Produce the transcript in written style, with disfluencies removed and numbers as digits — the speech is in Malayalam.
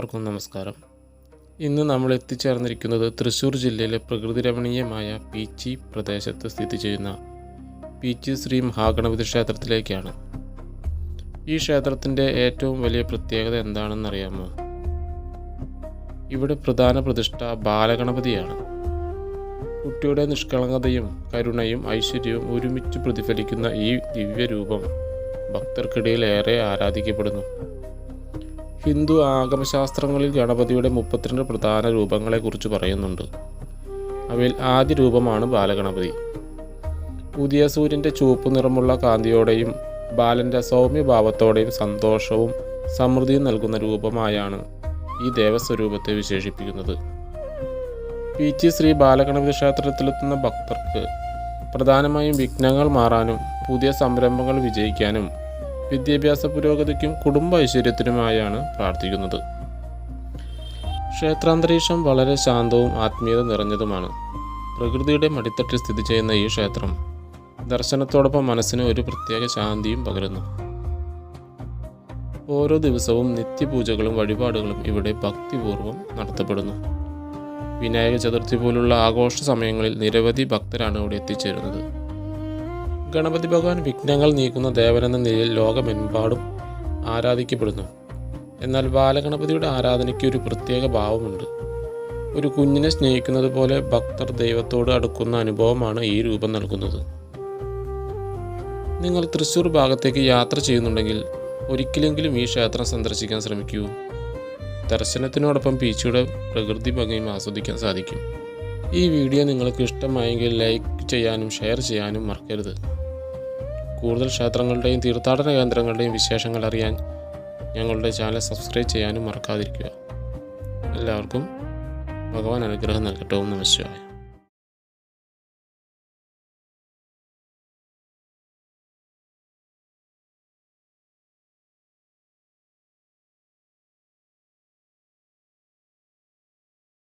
എല്ലാവർക്കും നമസ്കാരം. ഇന്ന് നമ്മൾ എത്തിച്ചേർന്നിരിക്കുന്നത് തൃശ്ശൂർ ജില്ലയിലെ പ്രകൃതി രമണീയമായ പീച്ചി പ്രദേശത്ത് സ്ഥിതി ചെയ്യുന്ന പീച്ചി ശ്രീ മഹാഗണപതി ക്ഷേത്രത്തിലേക്കാണ്. ഈ ക്ഷേത്രത്തിൻ്റെ ഏറ്റവും വലിയ പ്രത്യേകത എന്താണെന്നറിയാമോ? ഇവിടെ പ്രധാന പ്രതിഷ്ഠ ബാലഗണപതിയാണ്. കുട്ടിയുടെ നിഷ്കളങ്കതയും കരുണയും ഐശ്വര്യവും ഒരുമിച്ച് പ്രതിഫലിക്കുന്ന ഈ ദിവ്യരൂപം ഭക്തർക്കിടയിൽ ഏറെ ആരാധിക്കപ്പെടുന്നു. ഹിന്ദു ആഗമശാസ്ത്രങ്ങളിൽ ഗണപതിയുടെ 32 പ്രധാന രൂപങ്ങളെക്കുറിച്ച് പറയുന്നുണ്ട്. അവയിൽ ആദ്യ രൂപമാണ് ബാലഗണപതി. പുതിയ സൂര്യൻ്റെ ചുവപ്പ് നിറമുള്ള കാന്തിയോടെയും ബാലൻ്റെ സൗമ്യഭാവത്തോടെയും സന്തോഷവും സമൃദ്ധിയും നൽകുന്ന രൂപമായാണ് ഈ ദേവസ്വരൂപത്തെ വിശേഷിപ്പിക്കുന്നത്. പീച്ചി ശ്രീ ബാലഗണപതി ക്ഷേത്രത്തിലെത്തുന്ന ഭക്തർക്ക് പ്രധാനമായും വിഘ്നങ്ങൾ മാറാനും പുതിയ സംരംഭങ്ങൾ വിജയിക്കാനും വിദ്യാഭ്യാസ പുരോഗതിക്കും കുടുംബ ഐശ്വര്യത്തിനുമായാണ് പ്രാർത്ഥിക്കുന്നത്. ക്ഷേത്രാന്തരീക്ഷം വളരെ ശാന്തവും ആത്മീയത നിറഞ്ഞതുമാണ്. പ്രകൃതിയുടെ മടിത്തട്ടിൽ സ്ഥിതി ചെയ്യുന്ന ഈ ക്ഷേത്രം ദർശനത്തോടൊപ്പം മനസ്സിന് ഒരു പ്രത്യേക ശാന്തിയും പകരുന്നു. ഓരോ ദിവസവും നിത്യപൂജകളും വഴിപാടുകളും ഇവിടെ ഭക്തിപൂർവ്വം നടത്തപ്പെടുന്നു. വിനായക ചതുർത്ഥി പോലുള്ള ആഘോഷ സമയങ്ങളിൽ നിരവധി ഭക്തരാണ് ഇവിടെ എത്തിച്ചേരുന്നത്. ഗണപതി ഭഗവാൻ വിഘ്നങ്ങൾ നീക്കുന്ന ദേവനെന്ന നിലയിൽ ലോകമെമ്പാടും ആരാധിക്കപ്പെടുന്നു. എന്നാൽ ബാലഗണപതിയുടെ ആരാധനയ്ക്ക് ഒരു പ്രത്യേക ഭാവമുണ്ട്. ഒരു കുഞ്ഞിനെ സ്നേഹിക്കുന്നത് പോലെ ഭക്തർ ദൈവത്തോട് അടുക്കുന്ന അനുഭവമാണ് ഈ രൂപം നൽകുന്നത്. നിങ്ങൾ തൃശ്ശൂർ ഭാഗത്തേക്ക് യാത്ര ചെയ്യുന്നുണ്ടെങ്കിൽ ഒരിക്കലെങ്കിലും ഈ ക്ഷേത്രം സന്ദർശിക്കാൻ ശ്രമിക്കൂ. ദർശനത്തിനോടൊപ്പം പീച്ചിയുടെ പ്രകൃതി ഭംഗിയും ആസ്വദിക്കാൻ സാധിക്കും. ഈ വീഡിയോ നിങ്ങൾക്ക് ഇഷ്ടമായെങ്കിൽ ലൈക്ക് ചെയ്യാനും ഷെയർ ചെയ്യാനും മറക്കരുത്. കൂടുതൽ ക്ഷേത്രങ്ങളുടെയും തീർത്ഥാടന കേന്ദ്രങ്ങളുടെയും വിശേഷങ്ങൾ അറിയാൻ ഞങ്ങളുടെ ചാനൽ സബ്സ്ക്രൈബ് ചെയ്യാനും മറക്കാതിരിക്കുക. എല്ലാവർക്കും ഭഗവാൻ അനുഗ്രഹം നൽകട്ടെ. ഓം നമഃ ശിവായ.